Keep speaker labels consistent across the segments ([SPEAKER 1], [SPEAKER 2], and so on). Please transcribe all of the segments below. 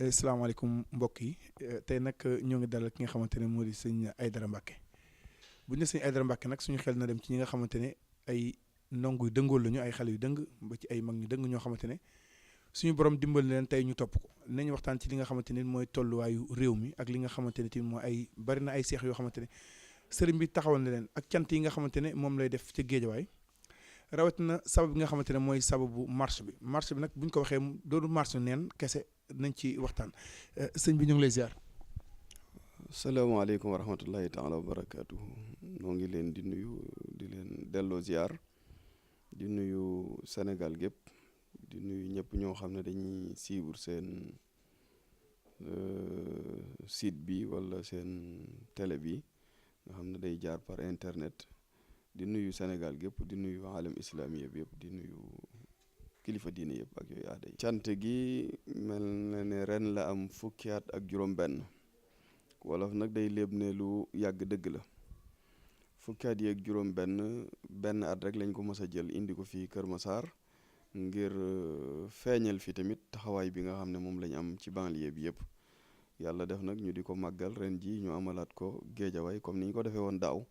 [SPEAKER 1] Salaamaaleykum mbokk yi tey nag ñoo ngi dalal ki nga xamante ne moo di sëñ Aïdara Mbacke bu ñu nee sëñ Aïdara Mbacke nag suñu xel na dem ci ñi nga xamante ne ay ndongo yu dëngool lañu ay xale yu dëng ba ci ay mag ñu dëng ñoo xamante ne suñu borom dimbal na leen tey ñu topp ko nañu waxtaan ci li nga xamante ne mooy tolluwaayu réew mi ak li nga xamante ne tamit mooy ay bari na ay seex yoo xamante ne sëriñ bi taxawal na leen ak cant yi nga xamante ne moom lay def ca géejawaay rawatina sabab bi nga xamante ne mooy sababu marche bi nag bu ñu ko waxee doonu marche neen kese nañ ci waxtaan sëñ bi ñu ngi lay ziar.
[SPEAKER 2] salaamaaleykum wa rahmatullahi taala wa barakaatuhu noo ngi leen di nuyu di leen delloo ziar di nuyu Sénégal gépp di nuyu ñëpp ñoo xam ne dañuy suivre seen site bi wala seen télé bi nga xam ne day jaar par internet di nuyu Sénégal gépp di nuyu alam islami yëpp di nuyu kilifa diine yëpp ak yooyu aada yi cant gi mel na ne ren la am fukki at ak juróom-benn wolof nag day léeb ne lu yàgg dëgg la fukki at yi ak juróom-benn at rek lañ ko mës a jël indi ko fii Kër Massar ngir feeñal fi tamit taxawaay bi nga xam ne moom lañ am ci banlieue bi yëpp yàlla def nag ñu di ko màggal ren ji ñu amalaat ko géejawaay comme ni ñu ko defee woon daaw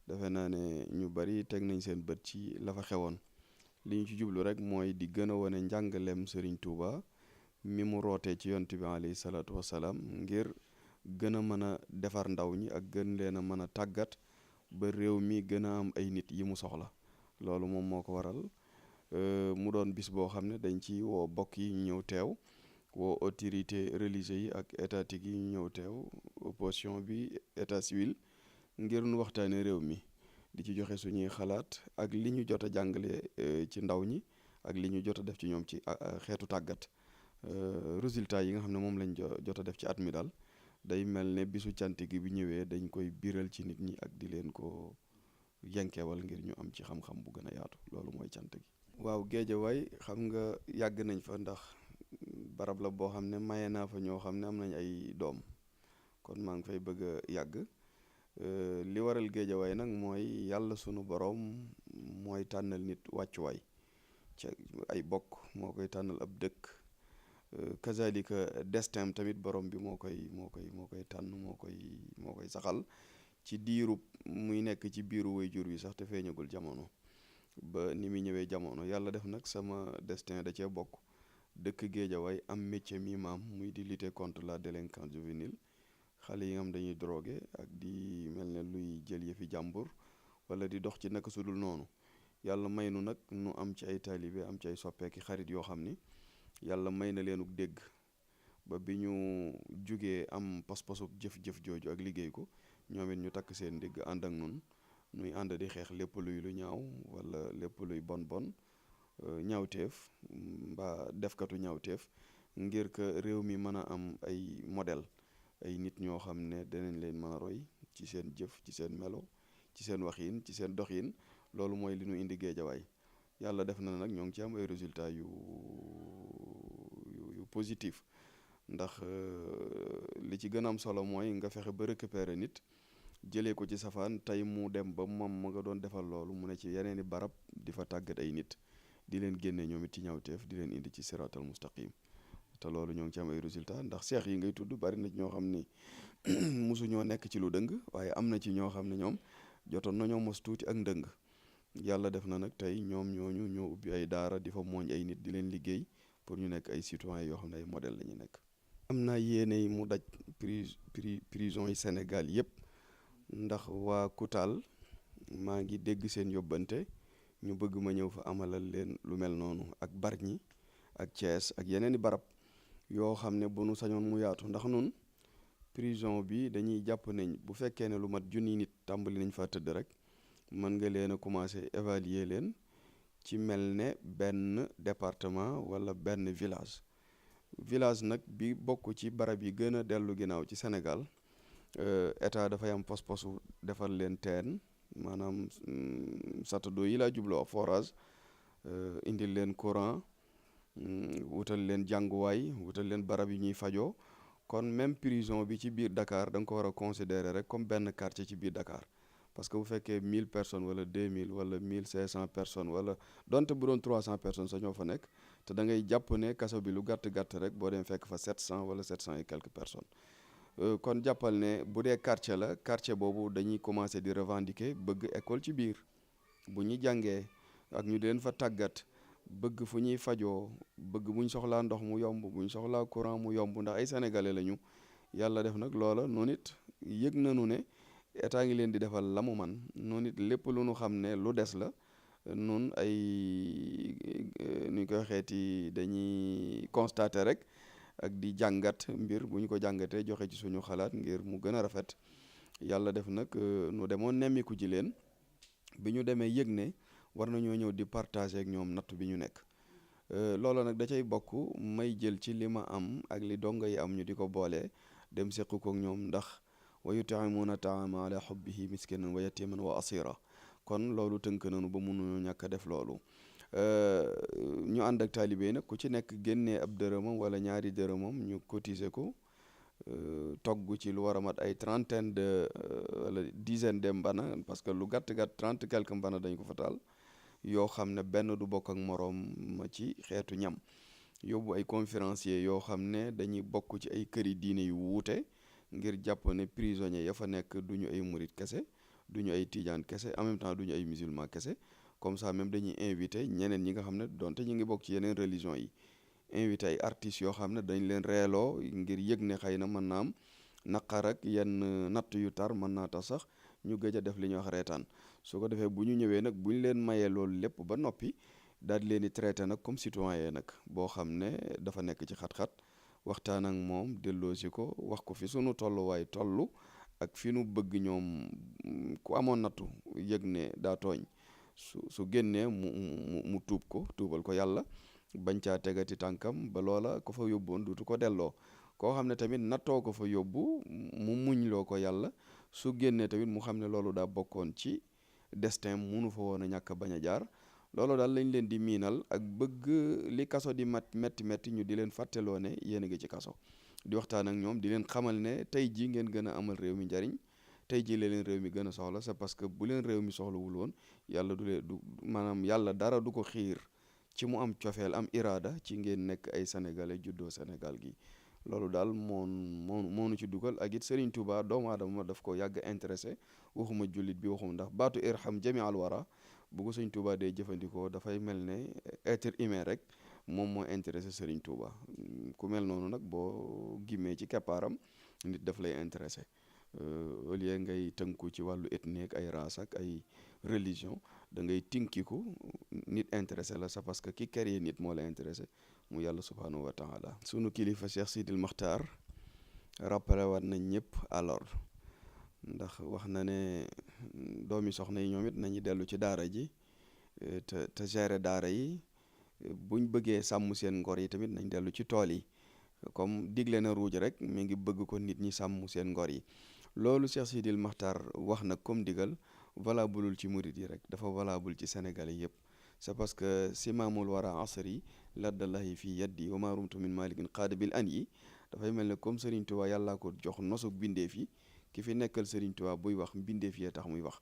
[SPEAKER 2] defe naa ne ñu bari teg nañ seen bët ci la fa xewoon. li ñu ci jublu rek mooy di gën a wane njàngaleem Serigne Touba mi mu rootee ci yonent bi alayhi salaatu wasalaam ngir gën a mën a defar ndaw ñi ak gën leen a mën a tàggat ba réew mi gën a am ay nit yi mu soxla loolu moom moo ko waral mu doon bis boo xam ne dañ ci woo bokk yi ñu ñëw teew woo autorité religieux yi ak étatique yi ñu ñëw teew opposition bi état civil ngir nu waxtaane réew mi di ci joxe suñuy xalaat ak li ñu jot a jàngale ci ndaw ñi ak li ñu jot a def ci ñoom ci xeetu tàggat résultat yi nga xam ne moom lañ jot a def ci at mi daal day mel ne bisu cant gi bi ñëwee dañ koy biral ci nit ñi ak di leen ko yenkeewal ngir ñu am ci xam-xam bu gën a yaatu loolu mooy cant gi. waaw géejawaay xam nga yàgg nañ fa ndax barab la boo xam ne maye naa fa ñoo xam ne am nañ ay doom kon maa ngi fay bëgg a yàgg. li waral géejawaay nag mooy yàlla sunu borom mooy tànnal nit wàccuwaay ci ay bokk moo koy tànnal ab dëkk kazalika destin tamit borom bi moo koy tànn moo koy saxal ci diirub muy nekk ci biiru waajur wi sax te feeñagul jamono ba ni muy ñëwee jamono yàlla def nag sama destin da cee bokk dëkk géejawaay am métier mi maam muy di lutter contre la délinquance juvénile xale yi nga xam dañuy drogué ak di mel ne luy jël yëfi jàmbur wala di dox ci naka sudul noonu yàlla may nu nag nu am ci ay taalibe am ci ay soppeeki xarit yoo xam ni yàlla may na leenuk dégg ba bi ñu jugee am pas-pasub jëf-jëf jooju ak liggéey ko ñoom it ñu takk seen ndigg ànd ak nun nuy ànd di xeex lépp luy lu ñaaw wala lépp luy bon ñaawteef mbaa defkatu ñaawteef ngir que réew mi mën a am ay modèle ay nit ñoo xam ne danañ leen mën a roy ci seen jëf ci seen melo ci seen waxin ci seen doxin loolu mooy li ñu indi géejawaay yàlla def na nag ñoo ngi ci am ay résultats yu positif ndax li ci gën a am solo mooy nga fexe ba récupérer nit jëlee ko ci safaan tey mu dem ba moom ma nga doon defal loolu mu ne ci yeneeni barab di fa tàggat ay nit di leen génne ñoom it ci ñawteef di leen indi ci siratal mustaqim te loolu ñoo ngi ci am ay résultats ndax seex yi ngay tudd bari na ci ñoo xam ni mosu ñoo nekk ci lu dëng waaye am na ci ñoo xam ne ñoom jotoon nañoo mos tuuti ak ndëng yàlla def na nag tey ñoom ñooñu ñoo ubbi ay daara di fa mooñ ay nit di leen liggéey pour ñu nekk ay citoyens yoo xam ne ay modèle la ñu nekk. am naa yéene mu daj prison yi Sénégal yëpp ndax waa Koutal maa ngi dégg seen yóbbante ñu bëgg ma ñëw fa amalal leen lu mel noonu ak Bargny ak Thiès ak yeneen i barab. yoo xam ne bu nu sañoon mu yaatu ndax nun prison bi dañuy jàpp nañ bu fekkee ne lu mat junni nit tàmbali nañ fa tëdd rek mën nga leen a commencé évaluer leen ci mel ne benn département wala benn village nag bi bokk ci barab yi gën a dellu ginnaaw ci Sénégal état dafay am pos-posu defal leen teen maanaam satado yi laa jubloo forage indil leen courant wutal leen jànguwaay wutal leen barab yi ñuy fajoo kon même prison bi ci biir Dakar da nga ko war a considérer rek comme benn quartier ci biir Dakar parce que bu fekkee 1000 personnes wala 2000 wala 1500 personnes wala donte bu doon 300 personnes sa ñoo fa nekk te da ngay jàpp ne kaso bi lu gàtt-gàtt rek boo dem fekk fa 700 wala 700 et quelques personnes. Kon jàppal ne bu dee quartier la quartier boobu dañuy commencer di revendiquer bëgg école ci biir bu ñu jàngee ak ñu di leen fa tàggat, bëgg fu ñuy fajoo, bëgg bu ñu soxlaa ndox mu yomb, bu ñu soxlaa courant mu yomb, ndax ay sénégalais lañu. yàlla def nag loola noonu it yëg nañu ne état ngi leen di defal la mu man noonu it lépp lu nu xam ne lu des la nun ay nu ñu koy waxeeti dañuy constater rek ak di jàngat mbir bu ñu ko jàngatee joxe ci suñu xalaat ngir mu gën a rafet. yàlla def nag nu demoon nemmiku ji leen bi ñu demee yëg ne war nañoo ñëw di partager ak ñoom natt bi ñu nekk. loolu nag da cay bokk may jël ci li ma am ak li donga yi am ñu di ko boolee dem sequ koog ñoom, ndax wa yut'imuuna taama ala hubbihi miskinan wa yatiman wa asira. kon loolu tënk nañu ba mënuñoo ñàkk a def loolu. ñu ànd ak taalibe yi nag ku ci nekk génnee ab dërëmam wala ñaari dërëmam ñu cotiser ko, togg ci lu war a mat ay trentaine de wala dizaine de mbana, parce que lu gàtt-gàtt 30 quelque mbana dañ ko fa taal, yoo xam ne benn du bokk ak moroom ma ci xeetu ñam. yóbbu ay conférenciers yoo xam ne dañuy bokk ci ay këri diine yu wuute, ngir jàpp ne prisonniers ya fa nekk du ñu ay murit kese, du ñu ay tijaan kese, en même temps du ñu ay musulman kese. comme ça même dañuy invité ñeneen ñi nga xam ne donte ñu ngi bokk ci yeneen religion yi, invité ay artistes yoo xam ne dañ leen reeloo ngir yëg ne xëy na mën naa am naqar ak yenn natt yu tar mën naa tax sax ñu gëj a def li ñuy wax reetaan. su ko defee bu ñu ñëwee nag bu ñu leen mayee loolu lépp ba noppi, daal di leen di traité nag comme citoyen nag boo xam ne dafa nekk ci xat-xat, waxtaan ak moom delloosi ko, wax ko fi sunu tolluwaay tollu ak fi nu bëgg ñoom ku amoon nattu yëg ne daa tooñ su génnee mu tuub ko, tuubal ko yàlla, bañ caa tegati tànkam ba loola ko fa yóbboon duutu ko delloo. koo xam ne tamit nattoo ko fa yóbbu mu muñ loo ko yàlla, su génnee tamit mu xam ne loolu daa bokkoon ci destin, munu fa woon a ñàkk bañ a jaar. loolu daal lañ leen di miinal ak bëgg li kaso di metti metti ñu di leen fàtteloo ne yéen a ngi ci kaso, di waxtaan ak ñoom di leen xamal ne tey ji ngeen gën a amal réew mi njariñ, tey ji leen réew mi gën a soxla. c'est parce que bu leen réew mi soxlawul woon yàlla maanaam yàlla dara du ko xiir ci mu am cofeel am iraada ci ngeen nekk ay sénégalais juddoo Sénégal gi. loolu daal moonu ci dugal ak it Serigne Touba doomu aadama daf ko yàgg intéressé, waxuma jullit bi waxuma, ndax baatu irham jami al wara bu ko Serigne Touba dee jëfandikoo dafay mel ne être humain rek moom moo intéressé Serigne Touba. ku mel noonu nag boo gimmee ci keppaaram nit daf lay intéressé, au lieu ngay tënku ci wàllu ethnie ak ay race ak ay religion, da ngay tinkiku nit intéressé la sa parce que ki créé nit moo la intéressé mu yàlla subhanahu wa taala. sunu kilifa Cheikh Sidil Makhtar rappelé waat nañ ñëpp à l'ordre, ndax wax na ne doomi soxna yi ñoom it nañu dellu ci daara ji te gérer daara yi, buñ bëggee sàmm seen ngor yi tamit nañ dellu ci tool yi. comme digle na ruuj rek mi ngi bëgg ko nit ñi sàmm seen ngor yi. loolu Cheikh Sidil Makhtar wax nag comme digal valableul ci murid yi rek, dafa valable ci Sénégalais yëpp. c'est parce que simaamul wara asri laddallahi fii yaddi wa ma rumtu min malikin qaadabil an yi, dafay mel ne comme Serigne Touba yàllaa ko jox nosug bindeef yi, ki fi nekkal Serigne Touba buy wax bindeef yee tax muy wax.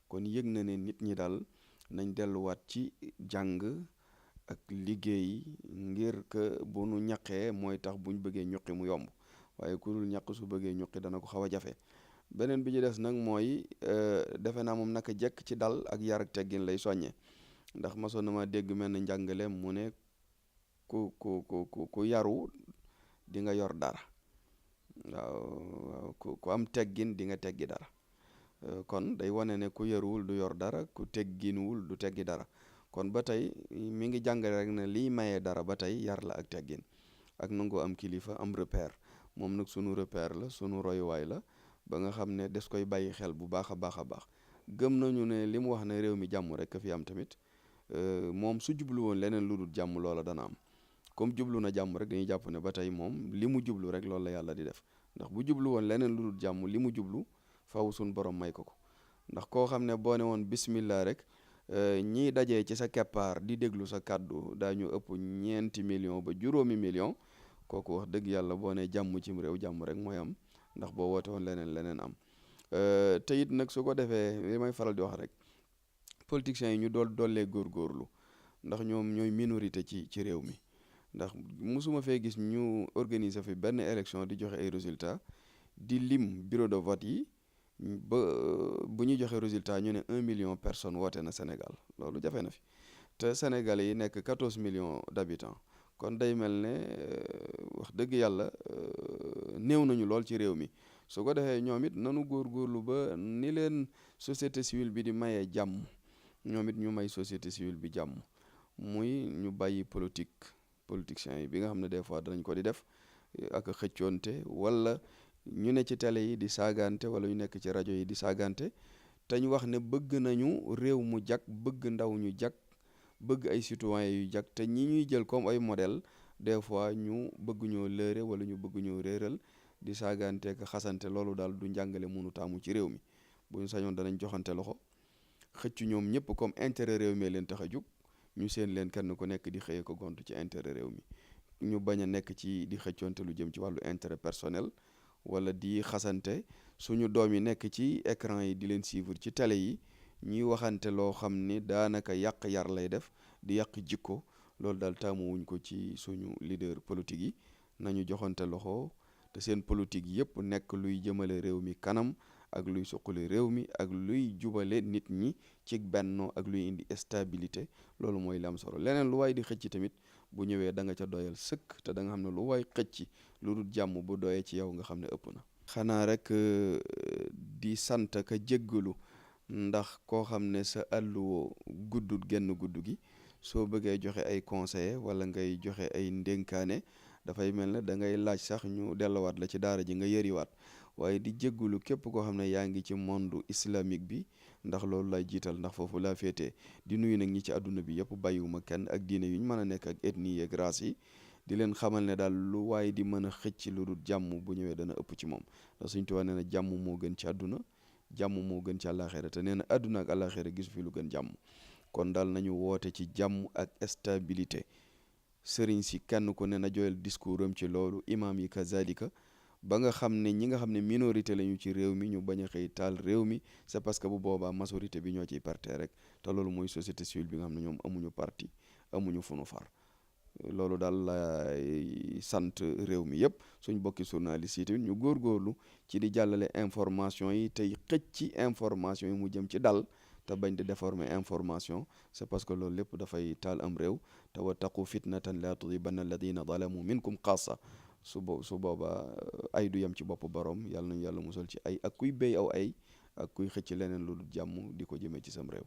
[SPEAKER 2] kon yëg na ne nit ñi daal nañ delluwaat ci jàng ak liggéey, ngir que bu nu ñaqee mooy tax buñ bëggee ñuqi mu yomb, waaye ku dul ñaq su bëggee ñuqi dana ko xaw a jafe. beneen bi ci des nag mooy defe naa moom naka jekk ci dal ak yar ak teggin lay soññe, ndax masoon na ma dégg mel na njàngale mu ne ku yaru di nga yor dara, waaw ku am teggin di nga teggi dara. kon day wane ne ku yaruwul du yor dara, ku tegginuwul du teggi dara. kon ba tey mi ngi jàngale rek ne liy mayee dara ba tey yar la ak teggin ak nangoo am kilifa am repère. moom nag sunu repère la, sunu royuwaay la, ba nga xam ne des koy bàyyi xel bu baax a baax a baax. gëm nañu ne li mu wax ne réew mi jàmm rek ka fi am tamit, moom su jublu woon leneen lu dul jàmm loola dana am. comme jublu na jàmm rek dañuy jàpp ne ba tey moom li mu jublu rek loolu la yàlla di def, ndax bu jublu woon leneen lu dul jàmm li mu jublu faw suñ borom may ko. ndax koo xam ne boo ne woon bismillah rek ñiy dajee ci sa keppaar di déglu sa kàddu daañu ëpp 4 millions ba 5 millions, kooku wax dëgg yàlla boo ne jàmm cim réew jàmm rek mooy am, ndax boo woote woon leneen am. te it nag su ko defee li may faral di wax rek, politiciens yi ñu dollee góorgóorlu, ndax ñoom ñooy minorité ci réew mi. ndax musuma fee gis ñu organiser fi benn élection di joxe ay résultats di lim bureau de vote yi ba bu ñu joxe résultat ñu ne 1 million personnes woote na Sénégal loolu jafe na fi te Sénégalais yi nekk 14 millions d'habitants kon day mel ne wax dëgg yàlla néew nañu lool ci réew mi su ko defee ñoom it nanu góorgóorlu ba ni leen société civile bi di mayee jàmm ñoom it ñu may société civile bi jàmm muy ñu bàyyi politiciens yi bi nga xam ne des fois danañ ko di def ak xëccoonte wala ñu ne ci télé yi di saagante wala ñu nekk ci rajo yi di saagante te ñu wax ne bëgg nañu réew mu jag bëgg ndaw ñu jag bëgg ay citoyens yu jag te ñi ñuy jël comme ay modèle des fois ñu bëgg ñoo lëre wala ñu bëgg ñoo réeral di saagante ak xasante loolu daal du njàngale mënu taamu ci réew mi bu ñu sañoon danañ joxante loxo xëccu ñoom ñëpp comme intérêt réew mi leen tax a jug ñu seen leen kenn ku nekk di xëyee ko gont ci intérêt réew mi ñu bañ a nekk ci di xëccoonte lu jëm ci wàllu intérêt personnel wala di xasante suñu doom yi nekk ci écran yi di leen suivre ci télé yi ñuy waxante loo xam ni daanaka yàq yar lay def di yàq jikko loolu daal taamu wuñ ko ci suñu leader politique yi nañu joxante loxo te seen politique yëpp nekk luy jëmale réew mi kanam ak luy suqali réew mi ak luy jubale nit ñi ci bennoo ak luy indi stabilité loolu mooy li am solo leneen lu waay di xëcc tamit bu ñëwee da nga ca doyal sëkk te da nga xam ne lu waay xëcc lu dul jàmm bu doyee ci yow nga xam ne ëpp na xanaa rek di sant ka jéggalu ndax koo xam ne sa àlluwoo guddut genn gudd gi soo bëggee joxe ay conseillers wala ngay joxe ay ndénkaane dafay mel ne da ngay laaj sax ñu delluwaat la ci daara ji nga yëriwaat waaye di jéggalu képp koo xam ne yaa ngi ci monde islamique bi ndax loolu lay jiital ndax foofu laa féetee di nuyu nag ñi ci àdduna bi yëpp bàyyiwuma kenn ak diine yu ñu mën a nekk ak ethnie yeeg race yi di leen xamal ne daal lu waaye di mën a xëcc lu dul jàmm bu ñëwee dana ëpp ci moom ndax Sëñ Tuubaa nee na jàmm moo gën ci àdduna jàmm moo gën ci àllaaxira te nee na àdduna ak àllaaxira gisu fi lu gën jàmm kon daal nañu woote ci jàmm ak stabilité sëriñ si kenn ku ne na joyal discours am ci loolu imam yi kazalika ba nga xam ne ñi nga xam ne minorité lañu ci réew mi ñu bañ a xëy taal réew mi c'est parce que bu boobaa majorité bi ñoo ciy parte rek te loolu mooy société civile bi nga xam ne ñoom amuñu parti amuñu fu nu far loolu daal lay sant réew mi yëpp suñ bokki journaliste yi tamit ñu góorgóorlu ci di jàllale information yi tey xëcc ci information yi mu jëm ci dal te bañ di déformer information c'est parce que loolu lépp dafay taal am réew te wattaqu fitnatan la tudibanna alladina zalamu minkum xaasa su boobaa ay du yem ci bopp borom yàlla nañu yàlla musal ci ay ak kuy béy aw ay ak kuy xëcc leneen lu dul jàmm di ko jëmee ci sam réew